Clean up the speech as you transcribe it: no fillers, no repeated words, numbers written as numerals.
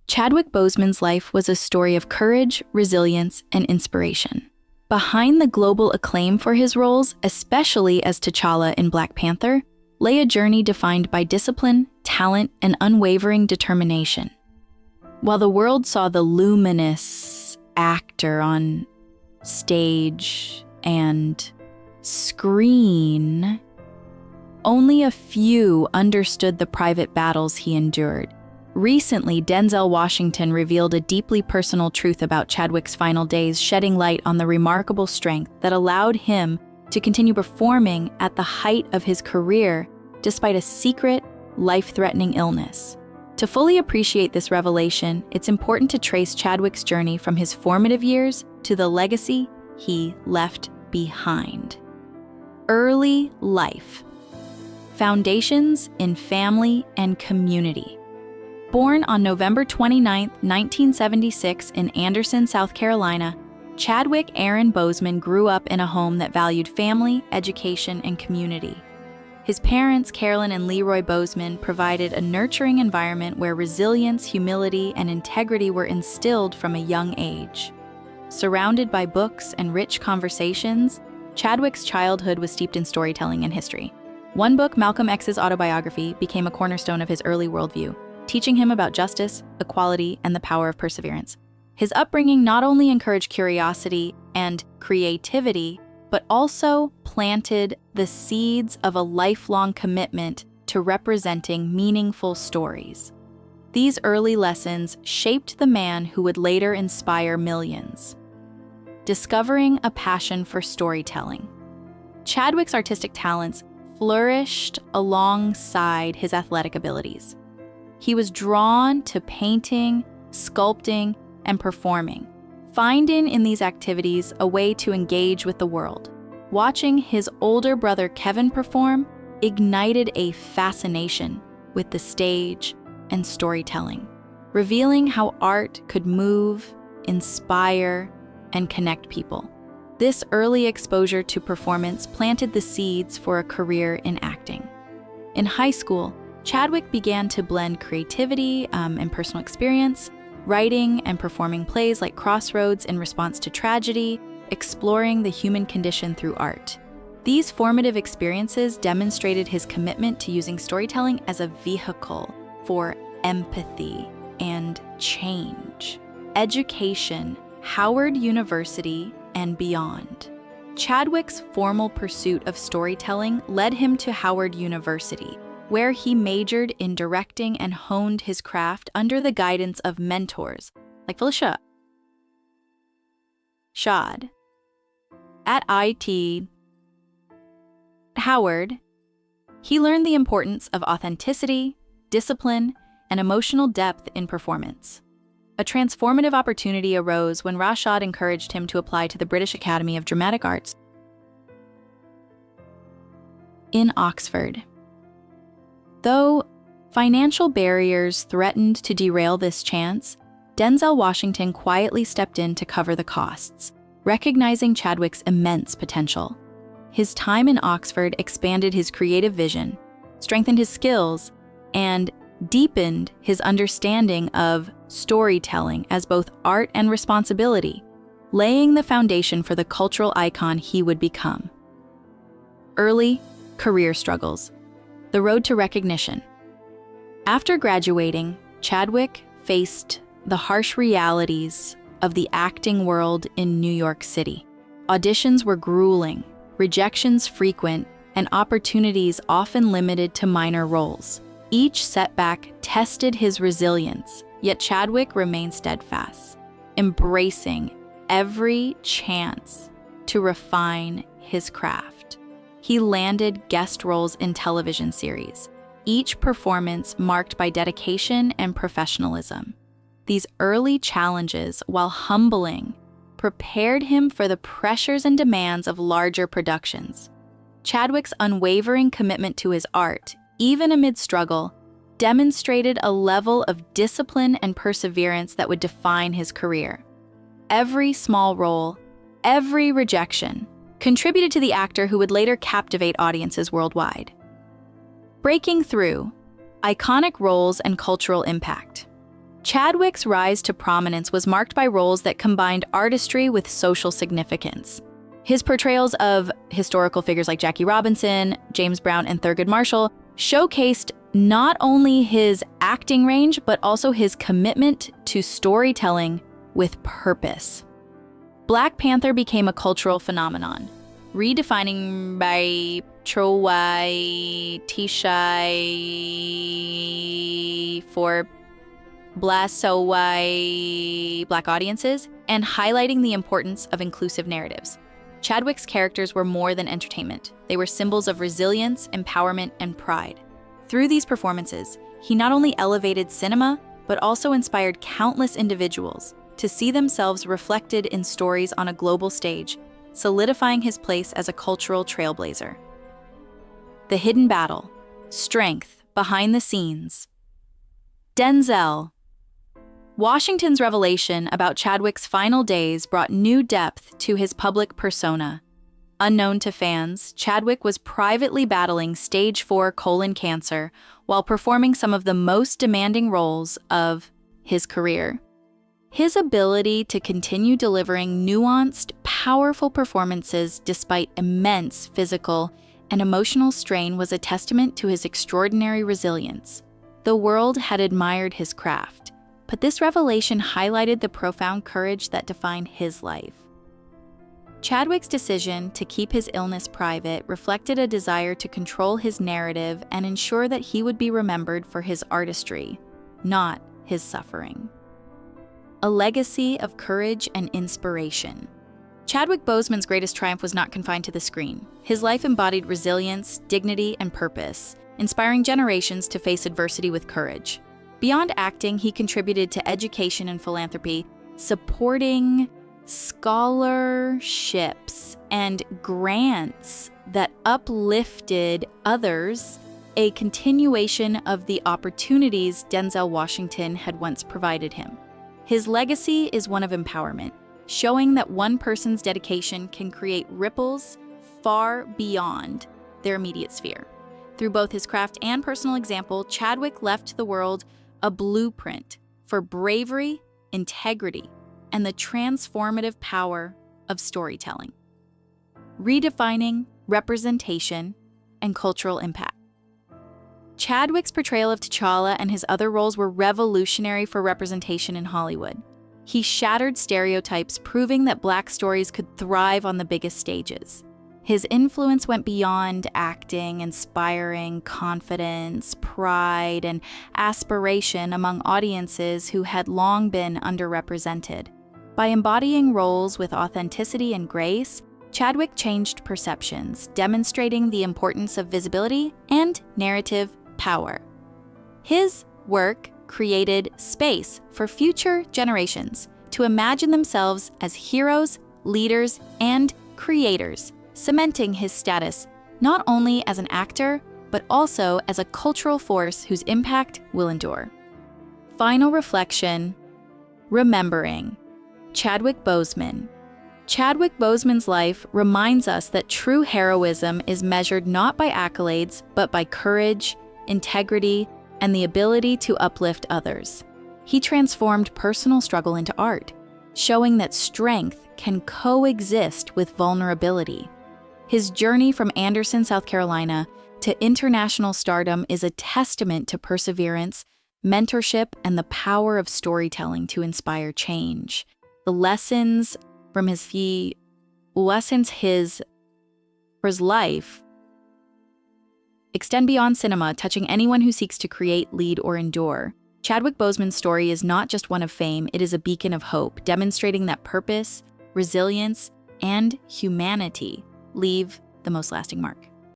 Chadwick Boseman's life was a story of courage, resilience, and inspiration. Behind the global acclaim for his roles, especially as T'Challa in Black Panther, lay a journey defined by discipline, talent, and unwavering determination. While the world saw the luminous actor on stage and screen, only a few understood the private battles he endured. Recently, Denzel Washington revealed a deeply personal truth about Chadwick's final days, shedding light on the remarkable strength that allowed him to continue performing at the height of his career despite a secret, life-threatening illness. To fully appreciate this revelation, it's important to trace Chadwick's journey from his formative years to the legacy he left behind. Early life. Foundations in family and community. Born on November 29, 1976 in Anderson, South Carolina, Chadwick Aaron Boseman grew up in a home that valued family, education, and community. His parents, Carolyn and Leroy Boseman, provided a nurturing environment where resilience, humility, and integrity were instilled from a young age. Surrounded by books and rich conversations, Chadwick's childhood was steeped in storytelling and history. One book, Malcolm X's autobiography, became a cornerstone of his early worldview, teaching him about justice, equality, and the power of perseverance. His upbringing not only encouraged curiosity and creativity, but also planted the seeds of a lifelong commitment to representing meaningful stories. These early lessons shaped the man who would later inspire millions. Discovering a passion for storytelling. Chadwick's artistic talents flourished alongside his athletic abilities. He was drawn to painting, sculpting, and performing, finding in these activities a way to engage with the world. Watching his older brother Kevin perform ignited a fascination with the stage and storytelling, revealing how art could move, inspire, and connect people. This early exposure to performance planted the seeds for a career in acting. In high school, Chadwick began to blend creativity and personal experience, writing and performing plays like Crossroads in response to tragedy, exploring the human condition through art. These formative experiences demonstrated his commitment to using storytelling as a vehicle for empathy and change. Education, Howard University, and beyond. Chadwick's formal pursuit of storytelling led him to Howard University, where he majored in directing and honed his craft under the guidance of mentors like Felicia Shad. At Howard, he learned the importance of authenticity, discipline, and emotional depth in performance. A transformative opportunity arose when Rashad encouraged him to apply to the British Academy of Dramatic Arts in Oxford. Though financial barriers threatened to derail this chance, Denzel Washington quietly stepped in to cover the costs, recognizing Chadwick's immense potential. His time in Oxford expanded his creative vision, strengthened his skills, and deepened his understanding of storytelling as both art and responsibility, laying the foundation for the cultural icon he would become. Early career struggles. The road to recognition. After graduating, Chadwick faced the harsh realities of the acting world in New York City. Auditions were grueling, rejections frequent, and opportunities often limited to minor roles. Each setback tested his resilience, yet Chadwick remained steadfast, embracing every chance to refine his craft. He landed guest roles in television series, each performance marked by dedication and professionalism. These early challenges, while humbling, prepared him for the pressures and demands of larger productions. Chadwick's unwavering commitment to his art, even amid struggle, demonstrated a level of discipline and perseverance that would define his career. Every small role, every rejection, contributed to the actor who would later captivate audiences worldwide. Breaking through, iconic roles and cultural impact. Chadwick's rise to prominence was marked by roles that combined artistry with social significance. His portrayals of historical figures like Jackie Robinson, James Brown, and Thurgood Marshall showcased not only his acting range, but also his commitment to storytelling with purpose. Black Panther became a cultural phenomenon, redefining by Troy Tishai for Black audiences and highlighting the importance of inclusive narratives. Chadwick's characters were more than entertainment. They were symbols of resilience, empowerment, and pride. Through these performances, he not only elevated cinema, but also inspired countless individuals to see themselves reflected in stories on a global stage, solidifying his place as a cultural trailblazer. The hidden battle, strength behind the scenes. Denzel Washington's revelation about Chadwick's final days brought new depth to his public persona. Unknown to fans, Chadwick was privately battling stage 4 colon cancer while performing some of the most demanding roles of his career. His ability to continue delivering nuanced, powerful performances despite immense physical and emotional strain was a testament to his extraordinary resilience. The world had admired his craft, but this revelation highlighted the profound courage that defined his life. Chadwick's decision to keep his illness private reflected a desire to control his narrative and ensure that he would be remembered for his artistry, not his suffering. A legacy of courage and inspiration. Chadwick Boseman's greatest triumph was not confined to the screen. His life embodied resilience, dignity, and purpose, inspiring generations to face adversity with courage. Beyond acting, he contributed to education and philanthropy, supporting scholarships and grants that uplifted others, a continuation of the opportunities Denzel Washington had once provided him. His legacy is one of empowerment, showing that one person's dedication can create ripples far beyond their immediate sphere. Through both his craft and personal example, Chadwick left the world a blueprint for bravery, integrity, and the transformative power of storytelling, redefining representation and cultural impact. Chadwick's portrayal of T'Challa and his other roles were revolutionary for representation in Hollywood. He shattered stereotypes, proving that Black stories could thrive on the biggest stages. His influence went beyond acting, inspiring confidence, pride, and aspiration among audiences who had long been underrepresented. By embodying roles with authenticity and grace, Chadwick changed perceptions, demonstrating the importance of visibility and narrative power. His work created space for future generations to imagine themselves as heroes, leaders, and creators, cementing his status not only as an actor, but also as a cultural force whose impact will endure. Final reflection, remembering Chadwick Boseman. Chadwick Boseman's life reminds us that true heroism is measured not by accolades, but by courage, integrity, and the ability to uplift others. He transformed personal struggle into art, showing that strength can coexist with vulnerability. His journey from Anderson, South Carolina, to international stardom is a testament to perseverance, mentorship, and the power of storytelling to inspire change. The lessons from his life extend beyond cinema, touching anyone who seeks to create, lead, or endure. Chadwick Boseman's story is not just one of fame, it is a beacon of hope, demonstrating that purpose, resilience, and humanity leave the most lasting mark.